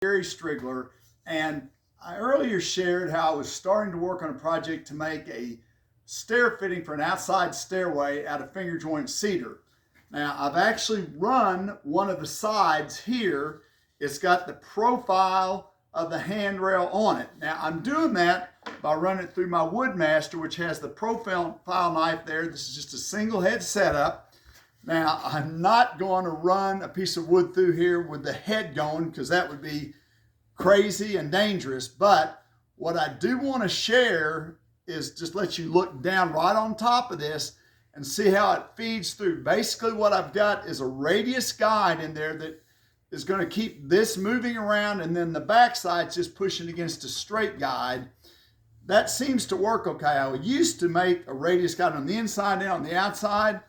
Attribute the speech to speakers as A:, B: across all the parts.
A: Gary Striegler, and I earlier shared how I was starting to work on a project to make a stair fitting for an outside stairway out of finger joint cedar. Now, I've actually run one of the sides here. It's got the profile of the handrail on it. Now, I'm doing that by running it through my Woodmaster, which has the profile knife there. This is just a single head setup. Now, I'm not going to run a piece of wood through here with the head going, because that would be crazy and dangerous. But what I do want to share is just let you look down right on top of this and see how it feeds through. Basically, what I've got is a radius guide in there that is going to keep this moving around, and then the backside's just pushing against a straight guide. That seems to work okay. I used to make a radius guide on the inside and on the outside,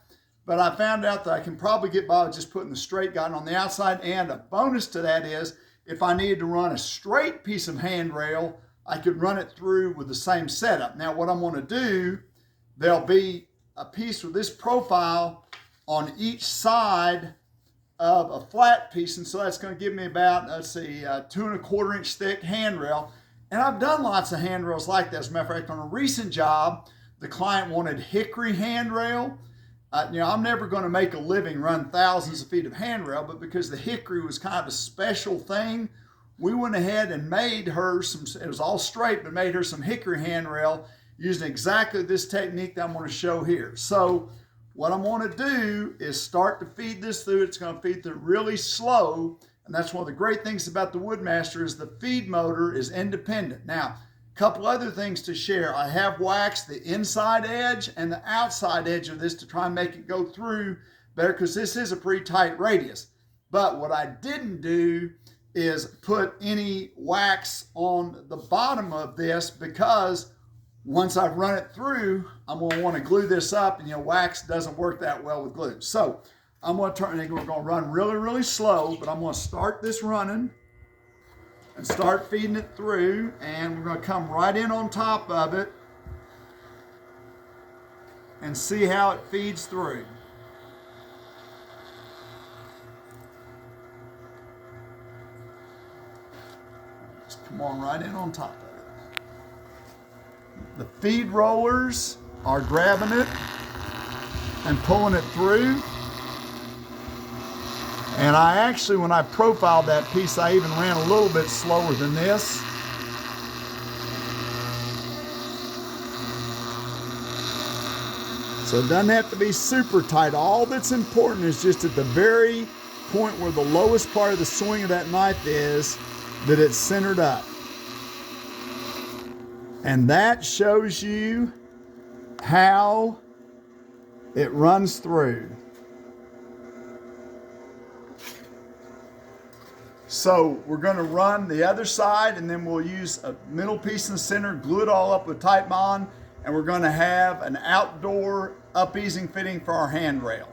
A: but I found out that I can probably get by with just putting the straight guide on the outside. And a bonus to that is, if I needed to run a straight piece of handrail, I could run it through with the same setup. Now, what I'm going to do, there'll be a piece with this profile on each side of a flat piece, and so that's going to give me about, let's see, 2 1/4 inch thick handrail. And I've done lots of handrails like that. As a matter of fact, on a recent job, the client wanted hickory handrail. I'm never going to make a living run thousands of feet of handrail, but because the hickory was kind of a special thing, we went ahead and made her some, it was all straight, but made her some hickory handrail using exactly this technique that I'm going to show here. So what I'm going to do is start to feed this through. It's going to feed through really slow, and that's one of the great things about the Woodmaster is the feed motor is independent. Now, couple other things to share. I have waxed the inside edge and the outside edge of this to try and make it go through better, because this is a pretty tight radius. But what I didn't do is put any wax on the bottom of this, because once I've run it through, I'm going to want to glue this up, and wax doesn't work that well with glue. So I'm going to turn, and we're going to run really, really slow, but I'm going to start this running and start feeding it through, and we're going to come right in on top of it and see how it feeds through. Just come on right in on top of it. The feed rollers are grabbing it and pulling it through. And I actually, when I profiled that piece, I even ran a little bit slower than this. So it doesn't have to be super tight. All that's important is just at the very point where the lowest part of the swing of that knife is, that it's centered up. And that shows you how it runs through. So we're going to run the other side, and then we'll use a middle piece in the center, glue it all up with Titebond, and we're going to have an outdoor up-easing fitting for our handrail.